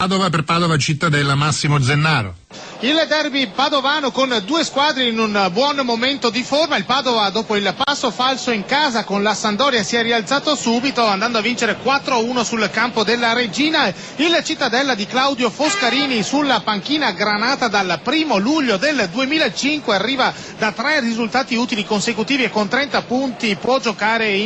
Padova, per Padova Cittadella Massimo Zennaro. Il derby padovano con due squadre in un buon momento di forma. Il Padova, dopo il passo falso in casa con la Sampdoria, si è rialzato subito andando a vincere 4-1 sul campo della Regina. Il Cittadella di Claudio Foscarini sulla panchina granata dal 1 luglio del 2005 arriva da 3 risultati utili consecutivi e con 30 punti può giocare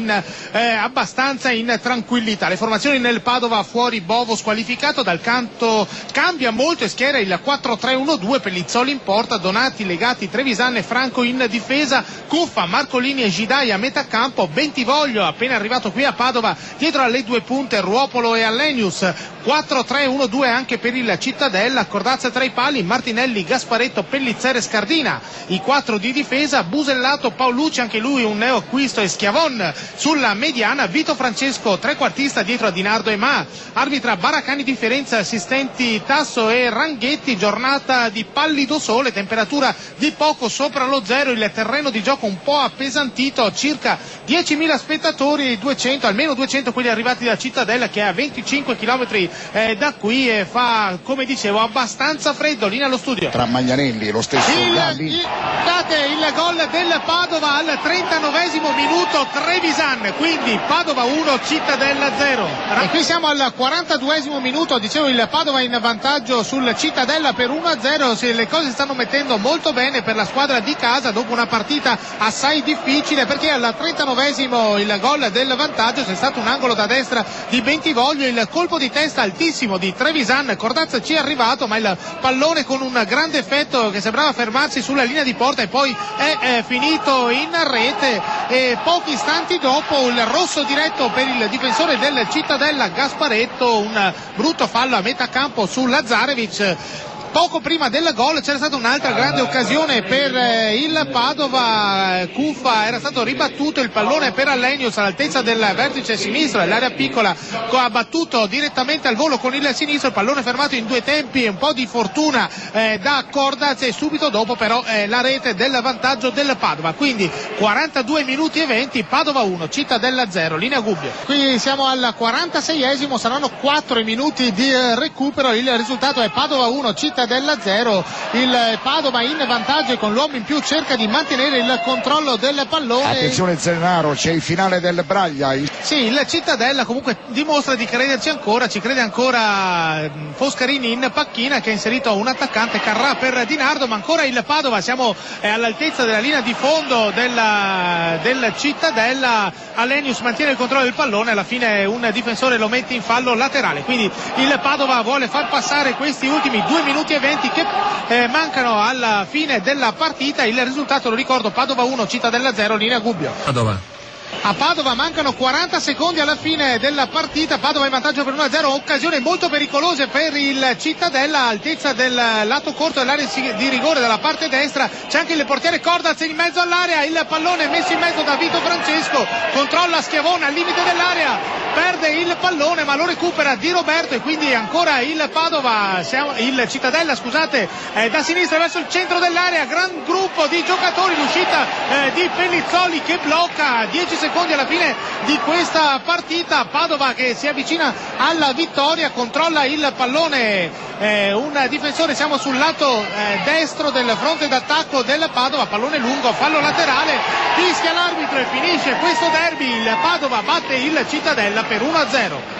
abbastanza in tranquillità. Le formazioni nel Padova: fuori Bovo squalificato, dal canto cambia molto e schiera il 4-3-1-2, Pellizzoli in porta, Donati, Legati, Trevisan e Franco in difesa, Cuffa, Marcolini e Gidai a metà campo, Bentivoglio appena arrivato qui a Padova dietro alle due punte Ruopolo e Allenius. 4-3-1-2 anche per il Cittadella, Cordazza tra i pali, Martinelli, Gasparetto, Pellizzere, Scardina, i 4 di difesa, Busellato, Paolucci, anche lui un neo acquisto, e Schiavon sulla mediana, Vito Francesco trequartista dietro a Dinardo e Ma, arbitra Baracani di Firenze, assistenti Tasso e Ranghetti. Giornata di pallido sole, temperatura di poco sopra lo zero, il terreno di gioco un po' appesantito, circa 10.000 spettatori, 200, almeno 200 quelli arrivati da Cittadella, che è a 25 km da qui, e fa, come dicevo, abbastanza freddo. Linea allo studio tra Magnanelli, lo stesso Galli. Il gol del Padova al 39esimo minuto, Trevisan, quindi Padova 1 Cittadella 0. E qui siamo al 42esimo minuto, dicevo, il Padova in vantaggio sul Cittadella per 1-0. Le cose si stanno mettendo molto bene per la squadra di casa dopo una partita assai difficile, perché al 39esimo il gol del vantaggio c'è stato un angolo da destra di Bentivoglio, il colpo di testa altissimo di Trevisan, Cordazza ci è arrivato, ma il pallone con un grande effetto che sembrava fermarsi sulla linea di porta e poi è finito in rete, e pochi istanti dopo il rosso diretto per il difensore del Cittadella Gasparetto, un brutto fallo a metà campo su Lazarevic. Poco prima del gol c'era stata un'altra grande occasione per il Padova, Cuffa era stato ribattuto, il pallone per Allenius all'altezza del vertice sinistro dell'area piccola, ha battuto direttamente al volo con il sinistro, il pallone fermato in due tempi, un po' di fortuna da Cordaz, e subito dopo però la rete del vantaggio del Padova. Quindi 42 minuti e 20, Padova 1 Cittadella 0. Linea Gubbio. Qui siamo al 46esimo, saranno 4 minuti di recupero, il risultato è Padova 1 Cittadella 0. Il Padova in vantaggio e con l'uomo in più cerca di mantenere il controllo del pallone. Attenzione Zennaro, c'è il finale del Braglia. Sì, il Cittadella comunque dimostra di crederci ancora, ci crede ancora Foscarini in panchina, che ha inserito un attaccante, Carrà per Dinardo, ma ancora il Padova, siamo all'altezza della linea di fondo del Cittadella. Allenius mantiene il controllo del pallone, alla fine un difensore lo mette in fallo laterale, quindi il Padova vuole far passare questi ultimi 2 minuti e 20 che mancano alla fine della partita. Il risultato, lo ricordo, Padova 1 Cittadella 0. Linea Gubbio. A Padova mancano 40 secondi alla fine della partita, Padova in vantaggio per 1-0, occasione molto pericolose per il Cittadella, altezza del lato corto dell'area di rigore dalla parte destra, c'è anche il portiere Cordaz in mezzo all'area, il pallone messo in mezzo da Vito Francesco, controlla Schiavone al limite dell'area, perde il pallone ma lo recupera Di Roberto, e quindi ancora il Cittadella da sinistra verso il centro dell'area, gran gruppo di giocatori, l'uscita di Pellizzoli che blocca, 10 secondi alla fine di questa partita, Padova che si avvicina alla vittoria, controlla il pallone un difensore, siamo sul lato destro del fronte d'attacco del Padova, pallone lungo, fallo laterale, fischia l'arbitro e finisce questo derby, il Padova batte il Cittadella per 1-0.